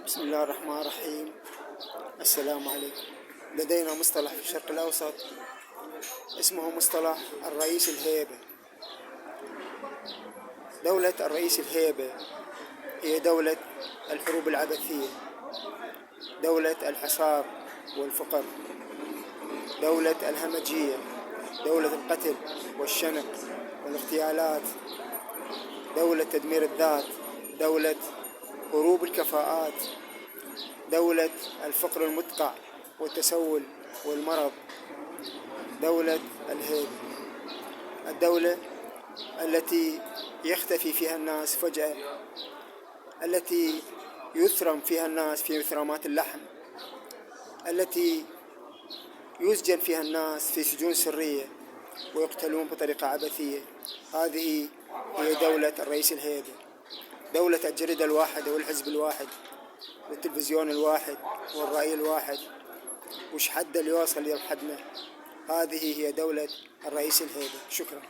بسم الله الرحمن الرحيم. السلام عليكم. لدينا مصطلح في الشرق الأوسط اسمه مصطلح الرئيس الهيبة. دولة الرئيس الهيبة هي دولة الحروب العبثية، دولة الحصار والفقر، دولة الهمجية، دولة القتل والشنق والاغتيالات، دولة تدمير الذات، دولة هروب الكفاءات، دولة الفقر المدقع والتسول والمرض، دولة الهيبة، الدولة التي يختفي فيها الناس فجأة، التي يثرم فيها الناس في مثرمات اللحم، التي يسجن فيها الناس في سجون سرية ويقتلون بطريقة عبثية. هذه هي دولة الرئيس الهيبة، دولة الجريدة الواحدة والحزب الواحد والتلفزيون الواحد والرأي الواحد. وش حد اللي يوصل يوم حدنا؟ هذه هي دولة الرئيس الهيبة. شكرا.